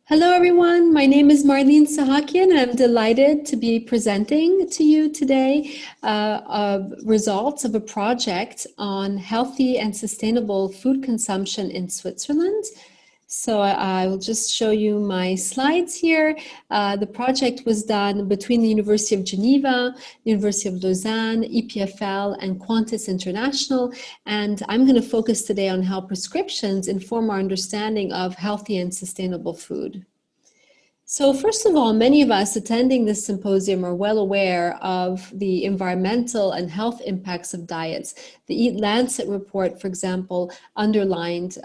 Hello, everyone. My name is Marlyne SAHAKIAN, and I'm delighted to be presenting to you today results of a project on healthy and sustainable food consumption in Switzerland. So I will just show you my slides here. The project was done between the University of Geneva, the University of Lausanne, EPFL, and Qantas International. And I'm going to focus today on how prescriptions inform our understanding of healthy and sustainable food. So first of all, many of us attending this symposium are well aware of the environmental and health impacts of diets. The Eat Lancet report, for example, underlined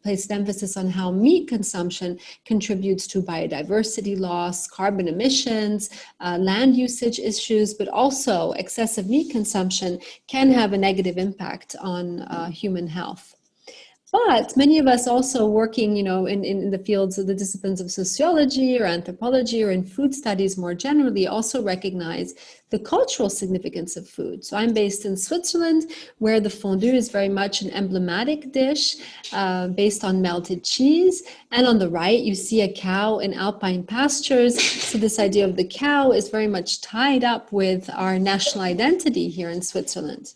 placed emphasis on how meat consumption contributes to biodiversity loss, carbon emissions, land usage issues, but also excessive meat consumption can have a negative impact on human health. But many of us also working, in the fields of the disciplines of sociology or anthropology or in food studies more generally also recognize the cultural significance of food. So I'm based in Switzerland, where the fondue is very much an emblematic dish based on melted cheese. And on the right, you see a cow in alpine pastures. So this idea of the cow is very much tied up with our national identity here in Switzerland.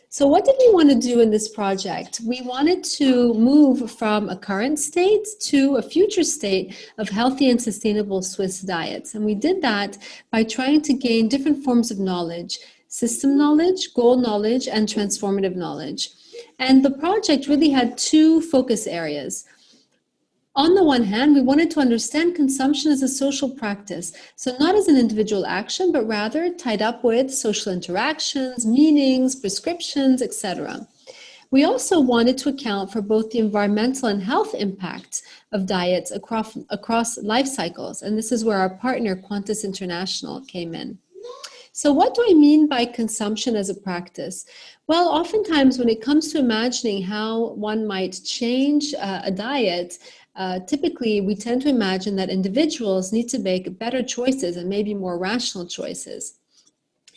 So what did we want to do in this project? We wanted to move from a current state to a future state of healthy and sustainable Swiss diets. And we did that by trying to gain different forms of knowledge: system knowledge, goal knowledge, and transformative knowledge. And the project really had two focus areas. On the one hand, we wanted to understand consumption as a social practice, so not as an individual action, but rather tied up with social interactions, meanings, prescriptions, etc. We also wanted to account for both the environmental and health impacts of diets across life cycles, and this is where our partner, Qantas International, came in. So what do I mean by consumption as a practice? Well, oftentimes when it comes to imagining how one might change a diet, typically we tend to imagine that individuals need to make better choices and maybe more rational choices.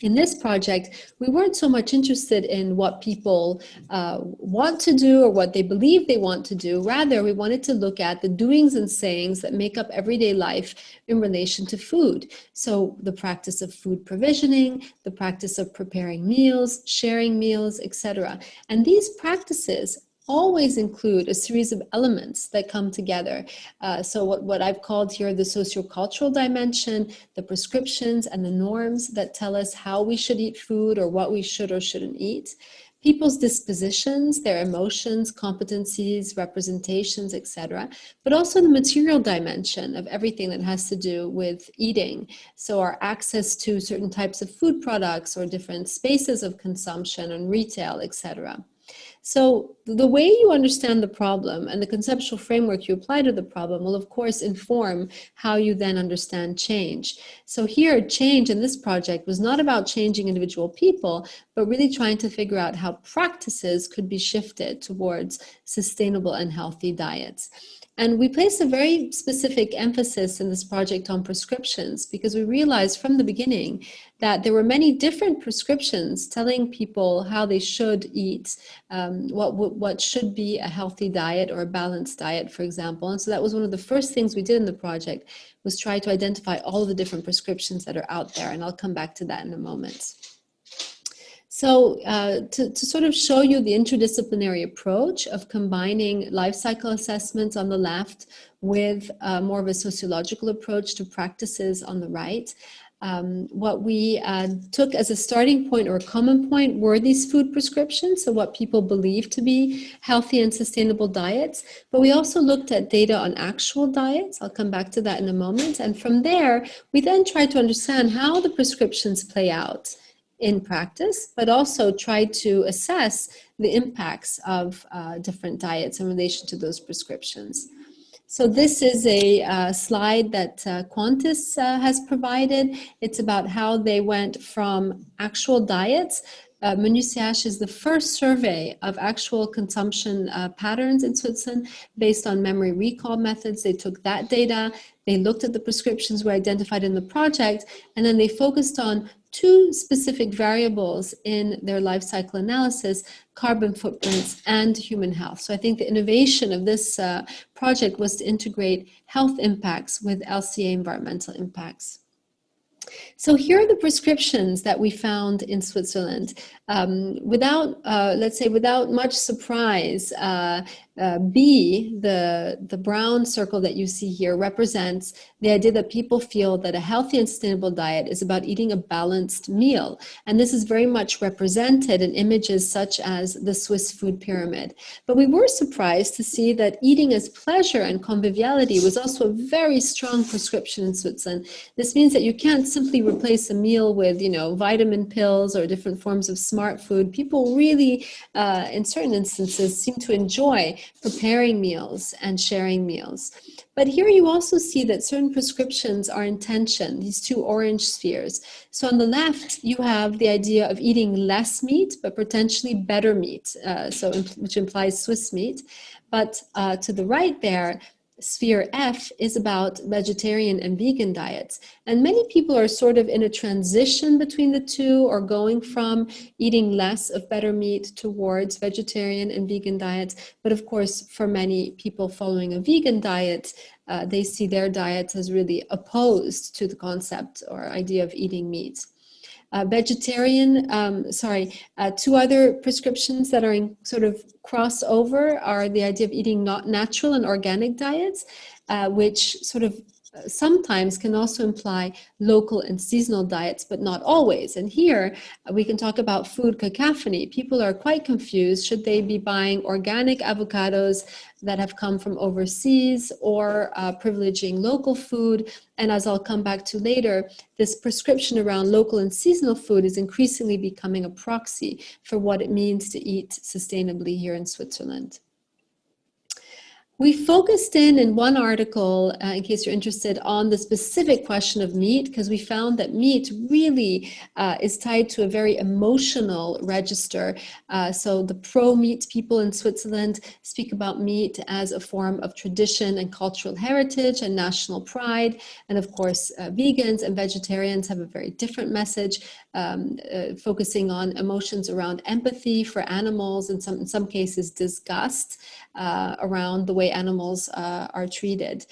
In this project, we weren't so much interested in what people want to do or what they believe they want to do. Rather, we wanted to look at the doings and sayings that make up everyday life in relation to food. So the practice of food provisioning, the practice of preparing meals, sharing meals, etc. And these practices always include a series of elements that come together. So what I've called here the sociocultural dimension, the prescriptions and the norms that tell us how we should eat food or what we should or shouldn't eat. People's dispositions, their emotions, competencies, representations, etc., but also the material dimension of everything that has to do with eating. So our access to certain types of food products or different spaces of consumption and retail, etc. So the way you understand the problem and the conceptual framework you apply to the problem will, of course, inform how you then understand change. So here, change in this project was not about changing individual people, but really trying to figure out how practices could be shifted towards sustainable and healthy diets. And we placed a very specific emphasis in this project on prescriptions because we realized from the beginning that there were many different prescriptions telling people how they should eat, what should be a healthy diet or a balanced diet, for example. And so that was one of the first things we did in the project, was try to identify all of the different prescriptions that are out there. And I'll come back to that in a moment. So to sort of show you the interdisciplinary approach of combining life cycle assessments on the left with more of a sociological approach to practices on the right, what we took as a starting point or a common point were these food prescriptions, so what people believe to be healthy and sustainable diets. But we also looked at data on actual diets. I'll come back to that in a moment. And from there, we then tried to understand how the prescriptions play out in practice, but also try to assess the impacts of different diets in relation to those prescriptions. So this is a slide that Qantas has provided. It's about how they went from actual diets Menu CH is the first survey of actual consumption patterns in Switzerland based on memory recall methods. They took that data, they looked at the prescriptions we identified in the project, and then they focused on two specific variables in their life cycle analysis: carbon footprints and human health. So I think the innovation of this project was to integrate health impacts with LCA environmental impacts. So here are the prescriptions that we found in Switzerland. Let's say, without much surprise, B, the brown circle that you see here, represents the idea that people feel that a healthy and sustainable diet is about eating a balanced meal. And this is very much represented in images such as the Swiss food pyramid. But we were surprised to see that eating as pleasure and conviviality was also a very strong prescription in Switzerland. This means that you can't simply replace a meal with, vitamin pills or different forms of smart food. People really, in certain instances, seem to enjoy preparing meals and sharing meals. But here you also see that certain prescriptions are in tension, these two orange spheres. So on the left, you have the idea of eating less meat, but potentially better meat, which implies Swiss meat. But to the right there, sphere F is about vegetarian and vegan diets. And many people are sort of in a transition between the two, or going from eating less of better meat towards vegetarian and vegan diets. But of course, for many people following a vegan diet, they see their diets as really opposed to the concept or idea of eating meat. Two other prescriptions that are in sort of crossover are the idea of eating not natural and organic diets, which sort of sometimes can also imply local and seasonal diets, but not always. And here we can talk about food cacophony. People are quite confused. Should they be buying organic avocados that have come from overseas, or privileging local food? And as I'll come back to later, this prescription around local and seasonal food is increasingly becoming a proxy for what it means to eat sustainably here in Switzerland. We focused in one article, in case you're interested, on the specific question of meat, because we found that meat really is tied to a very emotional register. So the pro-meat people in Switzerland speak about meat as a form of tradition and cultural heritage and national pride. And of course, vegans and vegetarians have a very different message, focusing on emotions around empathy for animals, and in some cases disgust around the way animals are treated.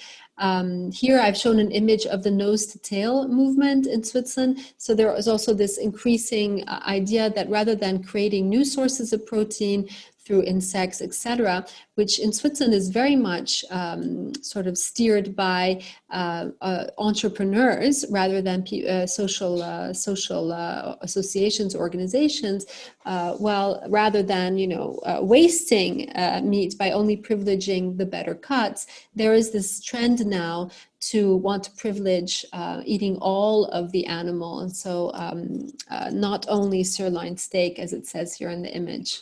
Here I've shown an image of the nose to tail movement in Switzerland. So there is also this increasing idea that rather than creating new sources of protein through insects, etc., which in Switzerland is very much sort of steered by entrepreneurs rather than social associations, organizations. Rather than wasting meat by only privileging the better cuts, there is this trend now to want to privilege eating all of the animal, and so not only sirloin steak, as it says here in the image.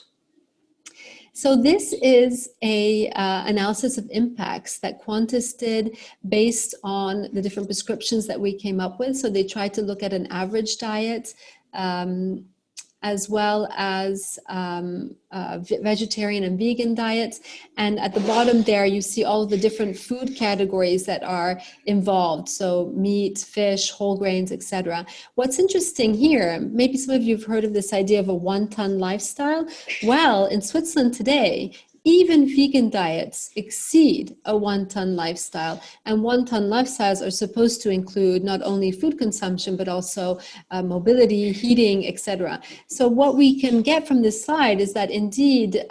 So this is a analysis of impacts that Qantas did based on the different prescriptions that we came up with. So they tried to look at an average diet, as well as vegetarian and vegan diets. And at the bottom there, you see all of the different food categories that are involved. So meat, fish, whole grains, etc. What's interesting here, maybe some of you have heard of this idea of a one-ton lifestyle. Well, in Switzerland today, even vegan diets exceed a one-ton lifestyle. And one-ton lifestyles are supposed to include not only food consumption, but also mobility, heating, etc. So what we can get from this slide is that indeed,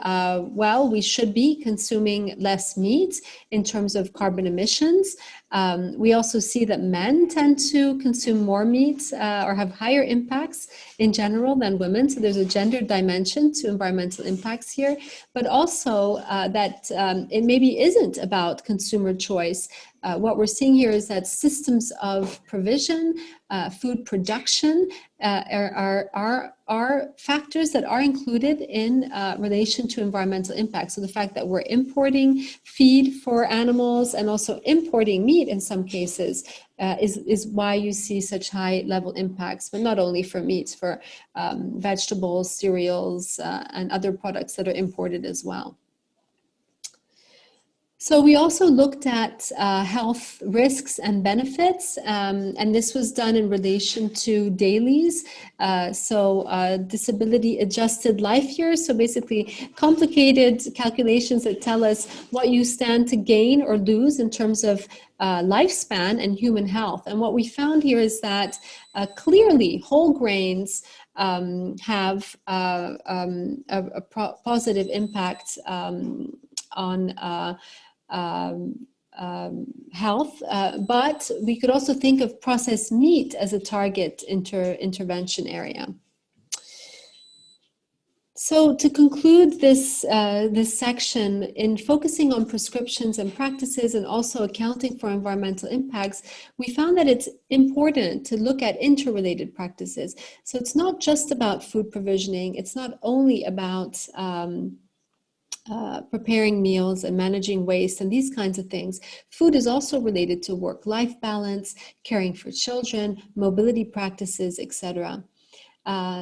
we should be consuming less meat in terms of carbon emissions. We also see that men tend to consume more meat or have higher impacts in general than women. So there's a gender dimension to environmental impacts here, but also that it maybe isn't about consumer choice, what we're seeing here is that systems of provision, food production are factors that are included in relation to environmental impact. So the fact that we're importing feed for animals and also importing meat in some cases is why you see such high level impacts, but not only for meats, for vegetables, cereals, and other products that are imported as well. So we also looked at health risks and benefits, and this was done in relation to dailies, disability adjusted life years, so basically complicated calculations that tell us what you stand to gain or lose in terms of lifespan and human health. And what we found here is that clearly whole grains have a positive impact on health, but we could also think of processed meat as a target intervention area. So to conclude this section, in focusing on prescriptions and practices and also accounting for environmental impacts, we found that it's important to look at interrelated practices. So it's not just about food provisioning, it's not only about preparing meals and managing waste and these kinds of things. Food is also related to work-life balance, caring for children, mobility practices, etc.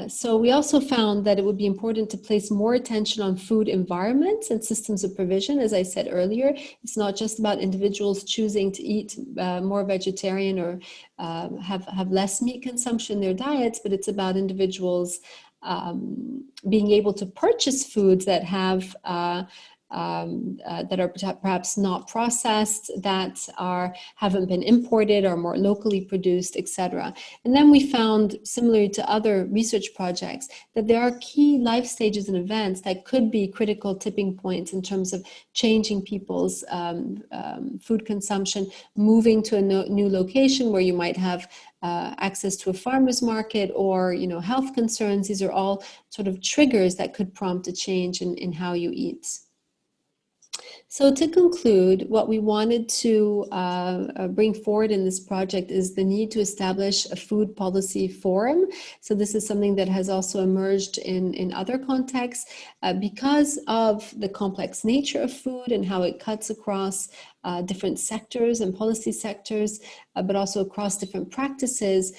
So we also found that it would be important to place more attention on food environments and systems of provision. As I said earlier, it's not just about individuals choosing to eat more vegetarian or have less meat consumption in their diets, but it's about individuals being able to purchase foods that have that are perhaps not processed, that haven't been imported or more locally produced, etc. And then we found, similar to other research projects, that there are key life stages and events that could be critical tipping points in terms of changing people's food consumption, moving to a new location where you might have access to a farmer's market or health concerns. These are all sort of triggers that could prompt a change in how you eat. So to conclude, what we wanted to bring forward in this project is the need to establish a food policy forum. So this is something that has also emerged in other contexts because of the complex nature of food and how it cuts across different sectors and policy sectors, but also across different practices.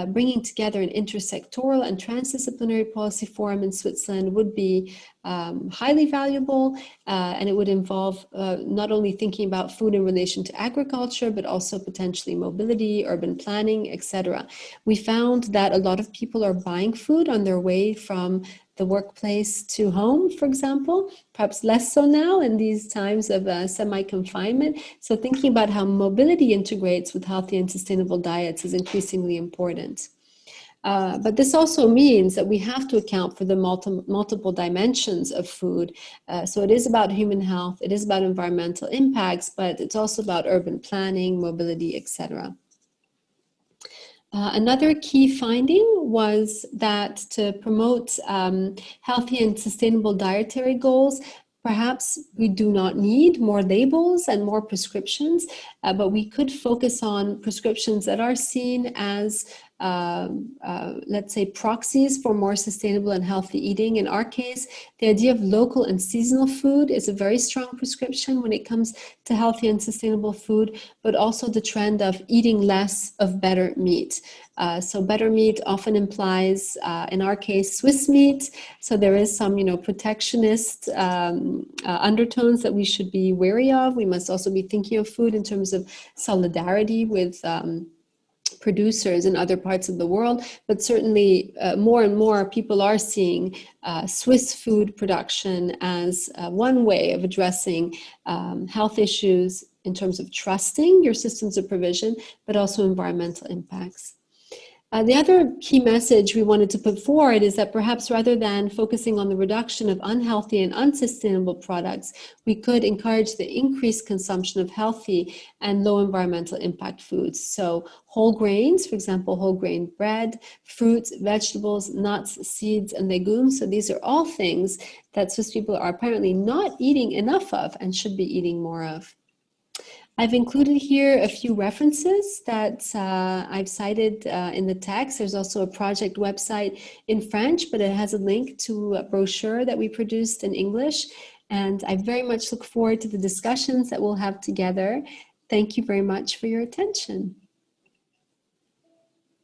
Bringing together an intersectoral and transdisciplinary policy forum in Switzerland would be highly valuable, and it would involve not only thinking about food in relation to agriculture, but also potentially mobility, urban planning, etc. We found that a lot of people are buying food on their way from the workplace to home, for example, perhaps less so now in these times of semi-confinement. So thinking about how mobility integrates with healthy and sustainable diets is increasingly important. But this also means that we have to account for the multiple dimensions of food. So it is about human health, it is about environmental impacts, but it's also about urban planning, mobility, etc. Another key finding was that to promote healthy and sustainable dietary goals, perhaps we do not need more labels and more prescriptions, but we could focus on prescriptions that are seen as let's say proxies for more sustainable and healthy eating. In our case, the idea of local and seasonal food is a very strong prescription when it comes to healthy and sustainable food, but also the trend of eating less of better meat. So better meat often implies, in our case, Swiss meat. So there is some, protectionist undertones that we should be wary of. We must also be thinking of food in terms of solidarity with producers in other parts of the world, but certainly more and more people are seeing Swiss food production as one way of addressing health issues in terms of trusting your systems of provision, but also environmental impacts. The other key message we wanted to put forward is that perhaps rather than focusing on the reduction of unhealthy and unsustainable products, we could encourage the increased consumption of healthy and low environmental impact foods. So whole grains, for example, whole grain bread, fruits, vegetables, nuts, seeds, and legumes. So these are all things that Swiss people are apparently not eating enough of and should be eating more of. I've included here a few references that I've cited in the text. There's also a project website in French, but it has a link to a brochure that we produced in English. And I very much look forward to the discussions that we'll have together. Thank you very much for your attention.